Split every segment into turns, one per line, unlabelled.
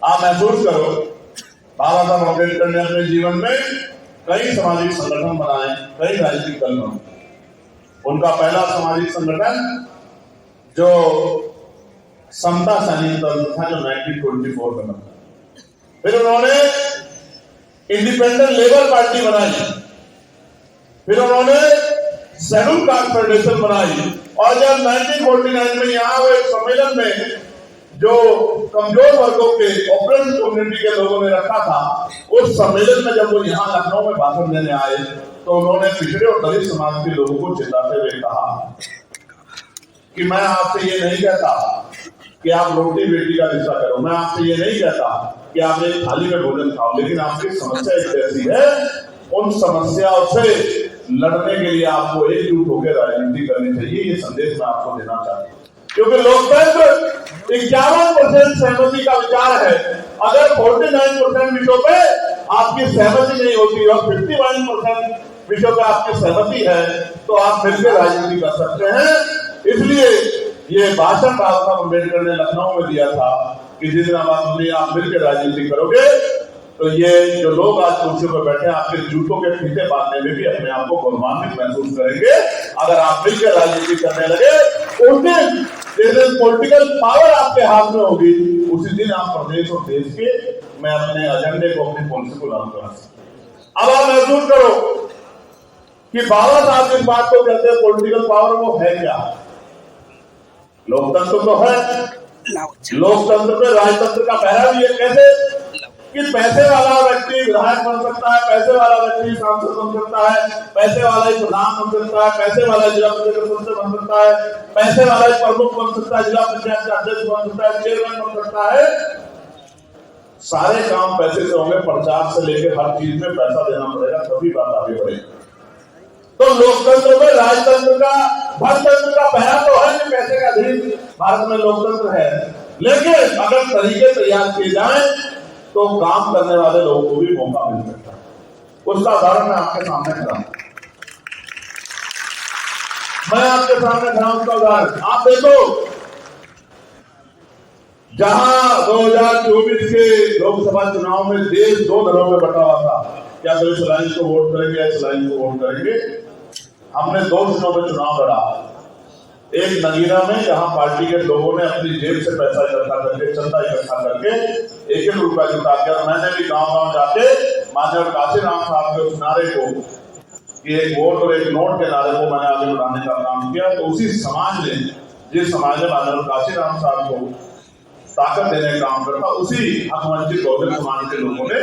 आप महसूस करो, बाबा साहब अम्बेडकर ने अपने जीवन में कई सामाजिक संगठन बनाए, कई राजनीतिक दल बनाए। उनका पहला सामाजिक संगठन जो समता सैनिक दल था, जो 1924 में बना। फिर उन्होंने इंडिपेंडेंट लेबर पार्टी बनाई, फिर उन्होंने शेड्यूल कास्ट फेडरेशन बनाई, और जब 1949 में यहाँ हुए सम्मेलन में जो कमजोर वर्गों के ऑपरेशन कम्युनिटी के लोगों ने रखा था, उस सम्मेलन में जब वो यहाँ लखनऊ में भाषण देने आए तो उन्होंने पिछड़े और दलित समाज के लोगों को चेताते हुए कहा कि मैं आपसे ये नहीं कहता कि आप रोटी बेटी का रिश्ता करो, मैं आपसे ये नहीं कहता कि आप एक थाली में भोजन खाओ, लेकिन आपकी समस्या एक ऐसी है, उन समस्याओं से लड़ने के लिए आपको एकजुट होकर राजनीति करनी चाहिए। ये संदेश मैं आपको देना चाहता हूँ, क्योंकि लोकतंत्र 51% सहमति का विचार है। अगर 49% विषयों पे आपकी सहमति नहीं होती और 51% विषयों पे आपकी सहमति है, तो आप मिलकर राजनीति कर सकते हैं। इसलिए ये भाषण बाबा साहब अम्बेडकर ने लखनऊ में दिया था कि जिस दिन आप मिलकर राजनीति करोगे तो ये जो लोग आज कुर्सियों पर बैठे हैं, आपके जूतों के फीते बांधने में भी अपने आप को गौरवान्वित महसूस करेंगे अगर आप मिलकर राजनीति करने लगे। उस दिन पॉलिटिकल पावर आपके हाथ में होगी, उसी दिन आप प्रदेश और देश के में अपने एजेंडे को, अपनी पॉलिसी को लागू कर सकते। अब आप महसूस करो कि बाबा साहब जिस बात को कहते हैं पॉलिटिकल पावर, वो है क्या? लोकतंत्र तो है, लोकतंत्र में राजतंत्र का पहरा भी है। कैसे कि पैसे वाला व्यक्ति विधायक बन सकता है, पैसे वाला व्यक्ति सांसद बन सकता है, पैसे वाला ही प्रधान बन सकता है, पैसे वाला जिला पंचायत सदस्य बन सकता है, पैसे वाला ही प्रमुख बन सकता है, जिला पंचायत का अध्यक्ष बन सकता है, चेयरमैन बन सकता है। सारे काम पैसे से होंगे, प्रचार से लेकर हर चीज में पैसा देना पड़ेगा, तभी बात आगे बढ़ेगी। तो लोकतंत्र में राजतंत्र का, धनतंत्र का पहरा तो है कि पैसे का अधीन भारत में लोकतंत्र है, लेकिन अगर तरीके तैयार किए जाए तो काम करने वाले लोगों को भी मौका मिल सकता है। उसका उदाहरण मैं आपके सामने खड़ा हूं, मैं आपके सामने खड़ा हूं। उसका उदाहरण आप देखो, जहां 2024 के लोकसभा चुनाव में देश 2 दलों में बटा हुआ था, क्या तो इस लाइन को वोट करेंगे या इस लाइन को वोट करेंगे, हमने 2 दिनों में चुनाव लड़ा। एक नगीना में जहां पार्टी के लोगों ने अपनी जेब से पैसा इकट्ठा करके, चंदा इकट्ठा करके 1-1 रुपया जुटा के, मैंने भी गांव-गांव जाके माननीय काशीराम साहब के उस नारे को, कि एक वोट और एक नोट के नारे को मैंने आगे बढ़ाने का काम किया। तो उसी समाज ने, जिस समाज ने माननीय काशीराम साहब को ताकत देने का काम करता, उसी हकवंचित बहुजन समाज के लोगों ने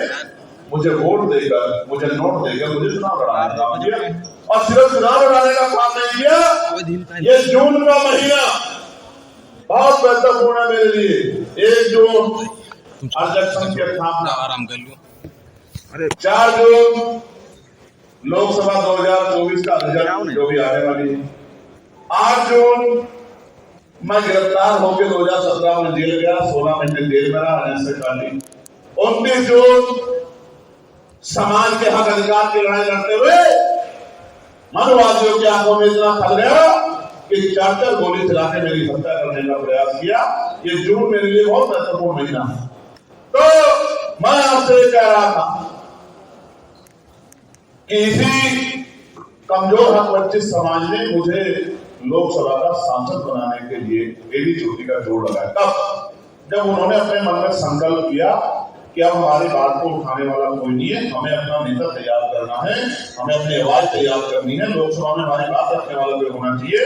मुझे वोट देकर, मुझे नोट देकर मुझे चुनाव लड़ाने का काम किया। और सिर्फ चुनाव लड़ाने का काम नहीं किया, ये जून का महीना बहुत महत्वपूर्ण है मेरे लिए। 1 जून अध्यक्ष संघ की स्थापना, आराम कर लो। 4 जून लोकसभा 2024 का रिजल्ट जो भी आने वाली है। 8 जून मैं गिरफ्तार होकर 2017 में जेल गया, 16 महीने जेल में रहा, 29 जून समाज के हक अधिकार की लड़ाई लड़ते हुए मनवादियों की आंखों में इतना खल गया कि 4 गोली चला के मेरी हत्या करने का प्रयास किया। ये जून मेरे लिए बहुत महत्वपूर्ण महीना है। तो मैं आपसे कह रहा था कि इसी कमजोर हक वंचित समाज ने मुझे लोकसभा का सांसद बनाने के लिए मेरी चोटी का जोड़ लगाया। तब जब उन्होंने अपने मन में संकल्प किया कि अब हमारी बात को उठाने वाला कोई नहीं है, हमें अपना नेता तैयार करना है, हमें अपनी आवाज तैयार करनी है, लोकसभा में हमारी बात रखने वाला कोई होना चाहिए,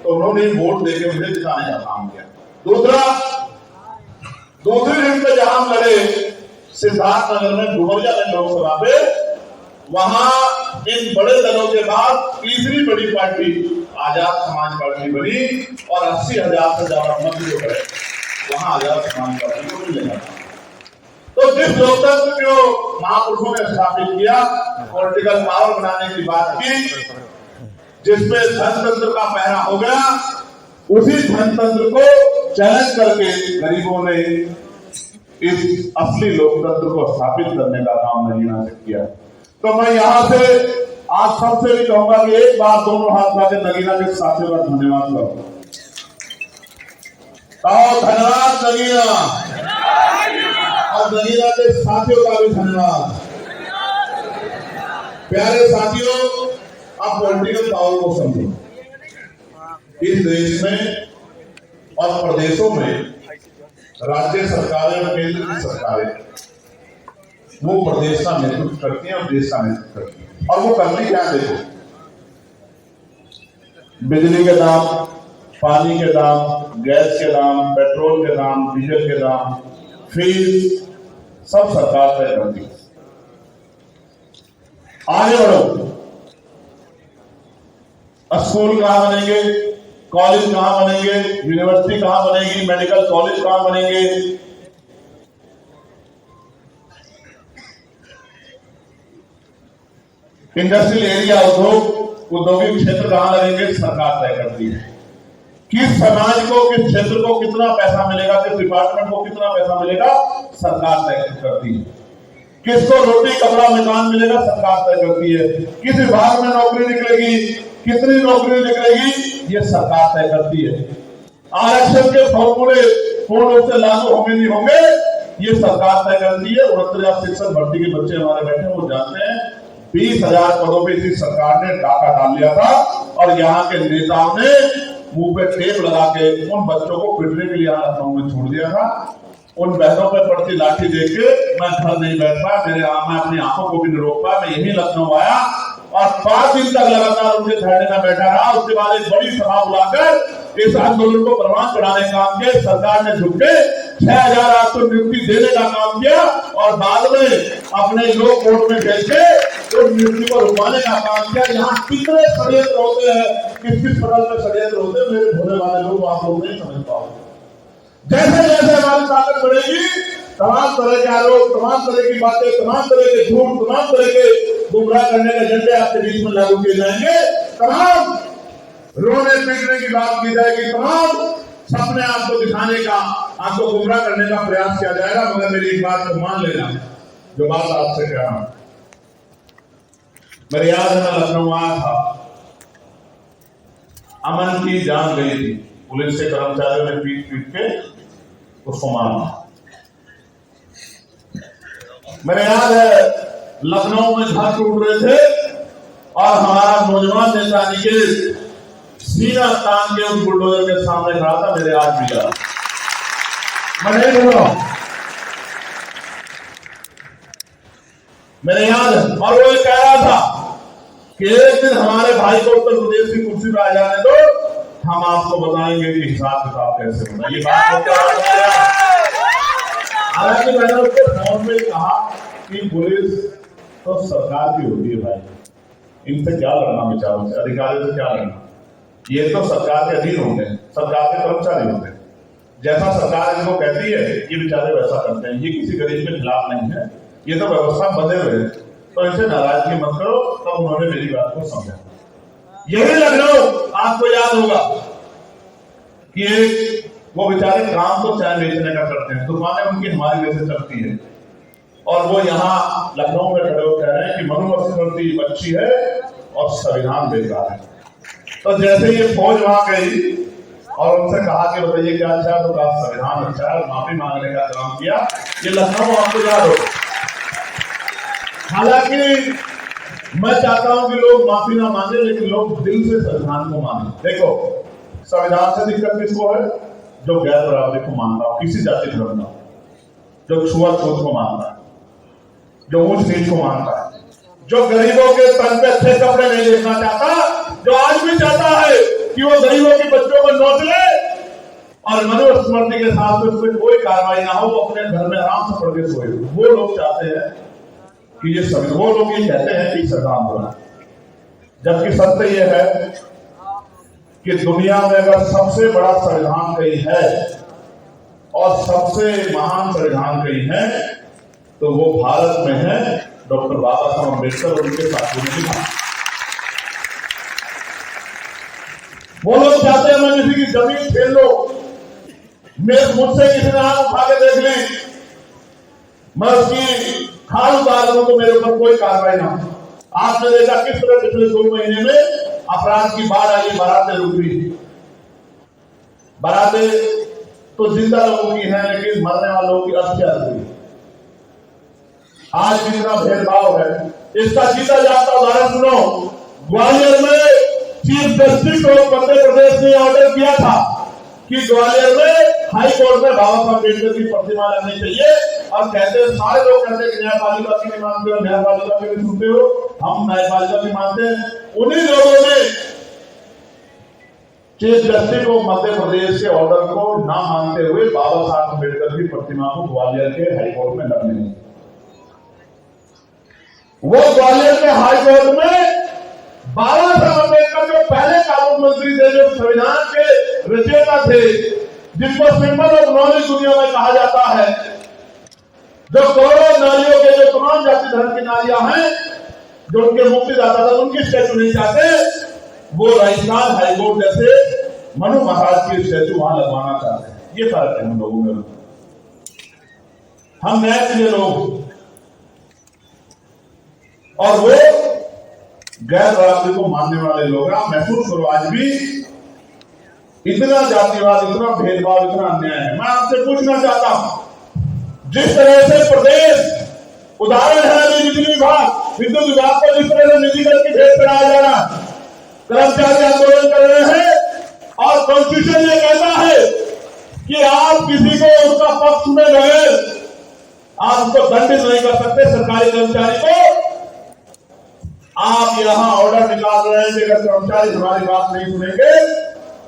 तो उन्होंने वोट देकर मुझे जिताने का काम किया। दूसरी दिन पे जहां हम लड़े सिद्धार्थनगर में, डुमरिया में लोकसभा पे, वहां इन बड़े दलों के बाद तीसरी बड़ी पार्टी आजाद समाज पार्टी बनी और 80,000 से ज्यादा मत जो है वहां आजाद समाज पार्टी को मिलेगा। तो जिस लोकतंत्र को महापुरुषों ने स्थापित किया, पॉलिटिकल पावर बनाने की बात की, जिसमें धनतंत्र का पहरा हो गया, उसी धनतंत्र को चैलेंज करके गरीबों ने इस असली लोकतंत्र को स्थापित करने का काम नगीना से किया। तो मैं यहां से आज सबसे भी कहूंगा कि एक बार दोनों हाथ लाके नगीना के साथ धन्यवाद करो। धन्यवाद नगीना। और नगीना के साथियों का भी धन्यवाद। प्यारे साथियों, आप पॉलिटिकल पावर को समझो। इस देश में और प्रदेशों में राज्य सरकारें और केंद्र की सरकारें वो प्रदेश का नेतृत्व करती हैं और देश का नेतृत्व करती हैं। और वो करती क्या? देखो, बिजली के दाम, पानी के दाम, गैस के दाम, पेट्रोल के दाम, डीजल के दाम, फीस सब सरकार तय करती है। आगे बढ़ो, स्कूल कहां बनेंगे, कॉलेज कहां बनेंगे, यूनिवर्सिटी कहां बनेगी, मेडिकल कॉलेज कहां बनेंगे, इंडस्ट्रियल एरिया, औद्योगिक क्षेत्र कहां लगेंगे, सरकार तय करती है। किस समाज को, किस क्षेत्र को कितना पैसा मिलेगा, किस डिपार्टमेंट को कितना पैसा मिलेगा, सरकार तय करती है। किसको रोटी कपड़ा मकान मिलेगा, सरकार तय करती है। किस विभाग में नौकरी निकलेगी, कितनी नौकरी निकलेगी, ये सरकार तय करती है। आरक्षण के फॉर्मूले पूर्ण रूप से लागू होंगे नहीं होंगे, ये सरकार तय करती है। 69,000 शिक्षक भर्ती के बच्चे हमारे बैठे हैं, वो जानते हैं 20,000 पदों पे इसी सरकार ने डाका डाल लिया था और यहाँ के नेताओं ने मुंह पे टेप लगा के उन बच्चों को पिटने के लिए यहाँ लखनऊ में छोड़ दिया था। उन बहनों पर पड़ती लाठी देख के मैं घर नहीं बैठ पाया, मैं अपनी आंखों को भी नहीं रोक पाया। मैं यही लखनऊ आया और 5 दिन तक लगातार उनके धरने में बैठा रहा। उसके बाद एक बड़ी सभा बुलाकर इस आंदोलन को प्रमाण चढ़ाने का काम किया। सरकार ने झुक के 6,800 नियुक्ति देने का काम किया और बाद में अपने लोग कोर्ट में भेज के उस नियुक्ति को रुकवाने का काम किया। यहाँ कितने षड्यंत्र होते हैं, किस प्रकार के षड्यंत्र होते हैं, मेरे भोले वाले लोग आप लोग नहीं समझ पाओगे। जैसे जैसे हमारी ताकत बढ़ेगी, तमाम तरह के आरोप, तमाम तरह की बातें, तमाम तरह के झूठ, तमाम तरह के गुमराह करने के एजेंडे आपके बीच में लागू किए जाएंगे। तमाम रोने पीटने की बात की जाएगी, तमाम सपने आपको दिखाने का, आपको गुमराह करने का प्रयास किया जाएगा। मगर मेरी एक बात को मान लेना, जो बात आपसे कह रहा हूं। मेरे याद है, मैं लखनऊ आया था, अमन की जान गई थी, पुलिस के कर्मचारियों ने पीट पीट के उसको मारा। मेरे याद है, लखनऊ में घर टूट रहे थे और हमारा नौजवान नेता निकेश सीना तान के उस बुलडोजर के सामने खड़ा था। मेरे आज भी याद, मैं नहीं बोल रहा हूं, मेरे याद है। और वो ये कह रहा था कि एक दिन हमारे भाई को उत्तर प्रदेश की कुर्सी पर आ जाने दो, हम आपको बताएंगे कि हिसाब किताब कैसे होना। ये बात हालांकि मैंने उसको फोन में कहा कि पुलिस तो सरकार की होती है भाई, इनसे क्या लड़ना, विचारों से, अधिकारियों से क्या लड़ना। ये तो सरकार के अधीन होते हैं, सरकार के कर्मचारी होते हैं। जैसा सरकार इनको कहती है ये बेचारे वैसा करते हैं। ये किसी गरीब के खिलाफ नहीं है, ये तो व्यवस्था बंधे हुए हैं। तो इनसे नाराजगी मत करो। तब उन्होंने मेरी बात को समझा। यही लखनऊ आपको याद होगा कि एक वो बेचारे काम तो चाय बेचने का करते हैं, दुकानें उनकी हमारी जैसे चलती है, और वो यहाँ लखनऊ में खड़े होकर कह रहे हैं कि मनुस्मृति अच्छी है और संविधान बेकार है। तो जैसे ये फौज वहां गई और उनसे कहा कि बताइए क्या अच्छा है, तो कहा संविधान अच्छा है, माफी मांगने का काम किया। ये लखनऊ आपको याद हो। हालांकि मैं चाहता हूं कि लोग माफी ना मांगे, लेकिन लोग दिल से संविधान को माने। देखो, संविधान से दिक्कत किसको है? जो गैर बराबरी को मानता हो, किसी जाति धर्म का, जो छुआछूत को मानता है, जो ऊंच नीच को मानता है, जो गरीबों के तन पे अच्छे कपड़े नहीं देखना चाहता, जो आज भी चाहता है कि वो गरीबों के बच्चों को नोच ले और मनुस्मृति के साथ उसमें कोई कार्रवाई ना हो, वो अपने घर में आराम से पढ़ के सोए। वो लोग चाहते हैं कि ये संविधान, वो लोग ये कहते हैं कि संविधान बना। जबकि सत्य ये है कि दुनिया में अगर सबसे बड़ा संविधान कहीं है और सबसे महान संविधान कहीं है तो वो भारत में है। डॉक्टर बाबा साहब अम्बेडकर और उनके साथियों ने लिखा। वो लोग चाहते हैं मैं किसी की जमीन छीन लो, मुझसे किसी ने आग उठा के देख ली, मैं उसकी खाल उतार दूं तो मेरे ऊपर कोई कार्रवाई ना हो। आपने देखा किस तरह पिछले 2 महीने में अपराध की बाढ़ आई, बारातें रुक गई। बारातें तो जिंदा लोगों की हैं, लेकिन मरने वालों की अर्थी हुई। आज भी इतना भेदभाव है। इसका जीता जाता उदाहरण सुनो। ग्वालियर में चीफ जस्टिस को मध्य प्रदेश ने ऑर्डर किया था कि ग्वालियर में हाई कोर्ट में बाबा साहब अम्बेडकर की प्रतिमा लगनी चाहिए, और कहते सारे लोग कहते हैं न्यायपालिका की नहीं मानते हो, न्यायपालिका की नहीं सुनते हो, हम न्यायपालिका की मानते हैं। उन्हीं लोगों ने चीफ जस्टिस को मध्य प्रदेश के ऑर्डर को ना मानते हुए बाबा साहब अम्बेडकर की प्रतिमा को ग्वालियर के हाईकोर्ट में लगने दी। वो ग्वालियर के हाईकोर्ट में बाबा साहब अम्बेडकर जो पहले कानून मंत्री थे, जो संविधान के रचयिता थे, जिनको सिंबल ऑफ नॉलेज दुनिया में कहा जाता है, जो करोड़ों नारियों के जो तमाम जाति धर्म की नारियां हैं, जो उनके मुक्तिदाता था, उनकी स्टैचू नहीं चाहते, वो राजस्थान हाईकोर्ट जैसे मनु महाराज की स्टैचू वहां लगवाना चाहते हैं। ये फर्क है हम लोगों में। हम न्याय के लिए लोग, और वो गैर बराबरी को मानने वाले लोग। आप महसूस करो आज भी इतना जातिवाद, इतना भेदभाव, इतना अन्याय है। मैं आपसे पूछना चाहता हूं, जिस तरह से प्रदेश उदाहरण है अभी बिजली विभाग, विद्युत विभाग को जिस तरह से निजीकरण की भेंट कराया जा रहा है, कर्मचारी आंदोलन कर रहे हैं, और कॉन्स्टिट्यूशन ये कहता है कि आप किसी को उसका पक्ष में बगैर आप उसको दंडित नहीं कर सकते। सरकारी कर्मचारी को आप यहां ऑर्डर निकाल रहे हैं कि अगर कर्मचारी हमारी बात नहीं सुनेंगे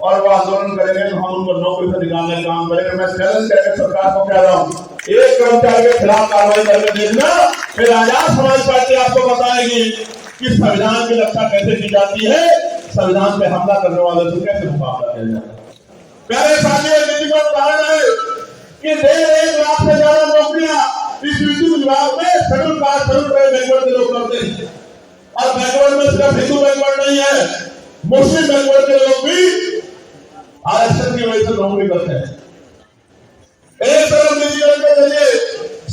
और वो आंदोलन करेंगे तो हम उनको नौकरी से निकालने का काम करेंगे। मैं चैलेंज करके सरकार को कह रहा हूं, एक कर्मचारी के खिलाफ कार्रवाई करके देखना, फिर आजाद समाज पार्टी आपको बताएगी कि संविधान की रक्षा कैसे की जाती है, संविधान पे हमला करने वाले से कैसे मुकाबला किया जाए। प्यारे साथियों, निजीकरण उदाहरण है कि 1.5 लाख से ज्यादा नौकरियां इस विद्युत विभाग में schedule caste, schedule tribe backward के लोग करते हैं, और बैकवर्ड में सिर्फ हिंदू बैकवर्ड नहीं है, मुस्लिम बैकवर्ड के लोग भी आरक्षण की वजह से नौकरी करते हैं। एक तरफ निजीकरण के जरिए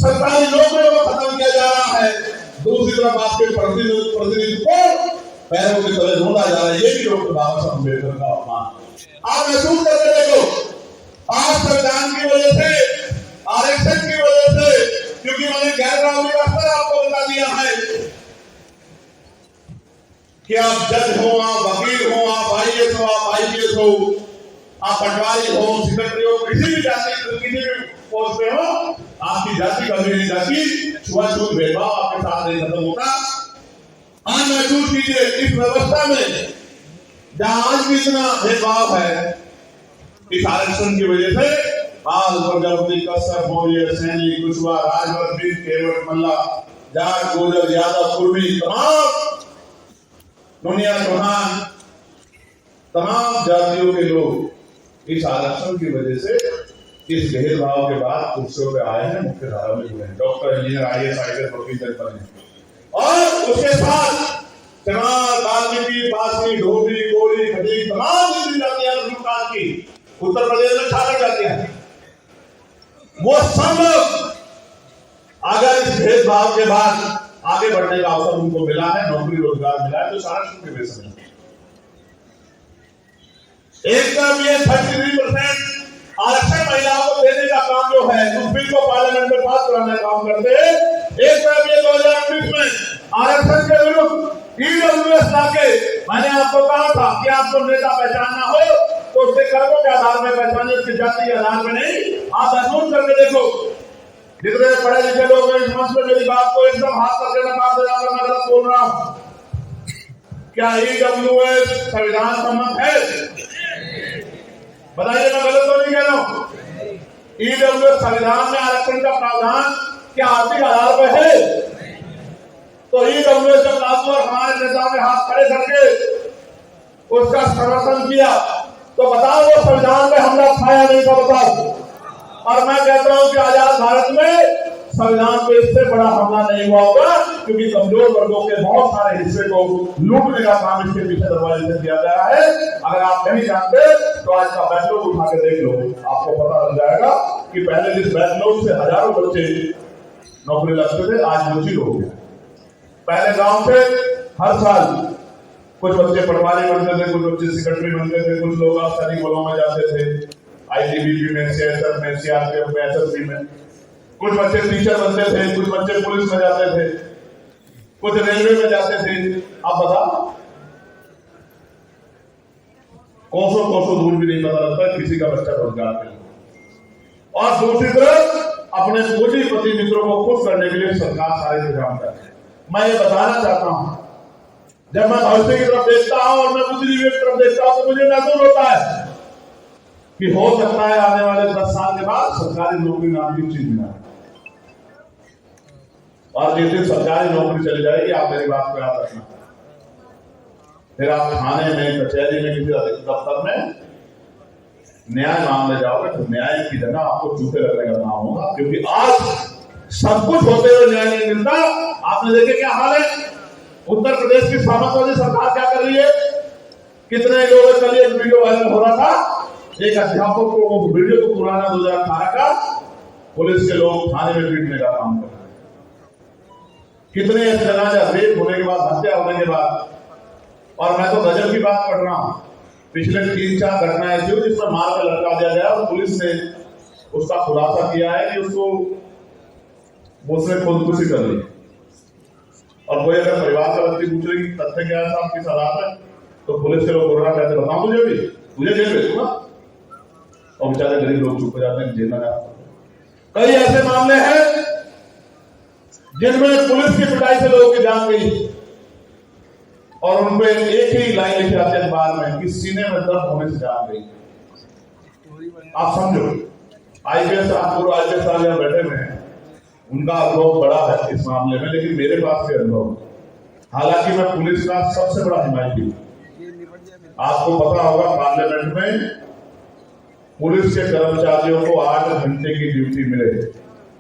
सरकारी नौकरियों को खत्म किया जा रहा है, दूसरी तरफ आपके प्रतिनिधि को पैरों के तले ढूंढा जा रहा है। ये भी डॉक्टर बाबा साहब अम्बेडकर का अपमान। आप महसूस करके देखो, आज संविधान की वजह से, आरक्षण की वजह से, क्योंकि मैंने गैर कानूनी का स्तर आपको बता दिया है कि आप जज हो, आप वकील हो, आप IAS हो, आप IPS हो, आप पटवारी हो, सेक्रेटरी हो, किसी भी जाति, किसी भी पोस्ट पे हो, आपकी जाति कभी नहीं जाती, छुआछूत भेदभाव आपके साथ नहीं खत्म होता। आज महसूस कीजिए इस व्यवस्था में जहां आज भी इतना भेदभाव है, इस आरक्षण की वजह से बाल प्रजापति, कश्यप, मौर्य, सैनी, कुशवाहा, राजवंश, बीज, केवट, मल्ला, जाट, गुर्जर, यादव, कुर्मी, तमाम दुनिया चौहान, तमाम जातियों के लोग इस आरक्षण की वजह से, इस भेदभाव के बाद कुर्सियों पे आए हैं, मुख्य धारा में जुड़े हैं, डॉक्टर, इंजीनियर, IAS, IPS, वकील बने। और उसके साथ चमार, वाल्मीकि, पासी, धोबी, कोली, खटीक, तमाम जितनी जातियां की उत्तर प्रदेश में छात्र जातियां हैं, वो सब अगर इस भेदभाव के बाद आगे बढ़ने का अवसर उनको मिला है, नौकरी रोजगार मिला है, तो सारा शुक्र बेस में एक तरफ ये 33% आरक्षण महिलाओं को देने का काम जो है, उस बिल को पार्लियामेंट में पास कराने का काम करते हैं। एक तरफ ये 2019 में आरक्षण के विरुद्ध EWS लाके, मैंने आपको कहा था कि आपको नेता पहचानना हो तो उसके कर्मों के आधार में पहचाने, उसकी जाति के आधार में नहीं। आप महसूस करके देखो, जितने पढ़े लिखे लोग हैं इस मंच में मेरी बात को एकदम हाथ करके नकार देना अगर मैं गलत बोल रहा हूं। क्या EWS संविधान सम्मत है? बताइए, मैं गलत तो नहीं कह रहा हूं। EWS संविधान में आरक्षण का प्रावधान क्या आर्थिक आधार पर है? तो EWS जब लागू और हमारे नेताओं ने हाथ खड़े करके उसका समर्थन किया, तो बताओ वो संविधान में हमला खाया नहीं था, बताओ। और मैं कहता हूं कि आजाद भारत में संविधान पे इससे बड़ा हमला नहीं हुआ होगा, क्योंकि कमजोर वर्गों के बहुत सारे हिस्से को लूटने का काम इसके पीछे दरवाजे से किया गया है। अगर आप नहीं जानते तो आज का बैकलॉग उठा के देख लो, आपको पता लग जाएगा कि पहले जिस बैकलॉग से हजारों बच्चे नौकरी लगते थे, आज वो चीज हो गया। पहले गांव से हर साल कुछ बच्चे पटवारी बनते थे, कुछ बच्चे सेक्रेटरी बनते थे, कुछ लोग सैनिक बलों में जाते थे, ITBP में, CSF में, CRPF में, SSB में, कुछ बच्चे टीचर बनते थे, कुछ बच्चे पुलिस में जाते थे, कुछ रेलवे में जाते थे। आप बताओ, कोसों कोसों दूर भी नहीं पता लगता किसी का बच्चा रोजगार के लिए। और दूसरी तरफ अपने पूंजीपति मित्रों को खुश करने के लिए सरकार सारे इंतजाम कर रही है। मैं ये बताना चाहता हूं, जब मैं भविष्य की तरफ देखता हूं और मैं बुद्धिजीवी की तरफ देखता हूं तो मुझे महसूस होता है कि हो सकता है आने वाले 10 साल के बाद सरकारी नौकरी नाम की चीज ना, और जिस दिन सरकारी नौकरी चली जाएगी, आप मेरी बात को याद रखना, फिर आप थाने में, कचहरी में, किसी दफ्तर में न्याय मांगने जाओगे तो न्याय की जगह आपको जूते लगने का नाम होगा, क्योंकि आज सब कुछ होते हुए न्याय नहीं मिलता। आपने देखे क्या हाल है उत्तर प्रदेश की सामाजिक सरकार क्या कर रही है। कितने लोग, कल एक वीडियो वायरल हो रहा था, एक अध्यापक को, वो वीडियो तो पुराना 2018 का, पुलिस के लोग थाने में पीटने का काम कर रहे हैं। कितने ऐसे जनाजा रेप होने के बाद, हत्या होने के बाद, और मैं तो गजब की बात पढ़ रहा हूं, पिछले 3-4 घटनाएं थी जिसमें मार कर लटका दिया गया और पुलिस ने उसका खुलासा किया है कि उसने खुदकुशी कर ली। और कोई अगर परिवार का व्यक्ति पूछ रही तथ्य क्या है साहब, किस आधार है, तो पुलिस के लोग बोल रहा कहते बताओ मुझे भी, मुझे जेल भेजूंगा, और बेचारे गरीब लोग चुप हो जाते हैं, जेल में जाते। कई ऐसे मामले हैं जिनमें पुलिस की पिटाई से लोगों की जान गई और उनपे एक ही लाइन लिखी आती है अखबार में कि सीने में दर्द होने से जान गई। आप समझो, आईपीएस साहब यहाँ बैठे हुए हैं, उनका अनुभव बड़ा है इस मामले में, लेकिन मेरे पास भी अनुभव, हालांकि मैं पुलिस का सबसे बड़ा हिमायती हूं। आपको पता होगा पार्लियामेंट में पुलिस के कर्मचारियों को 8 घंटे की ड्यूटी मिले,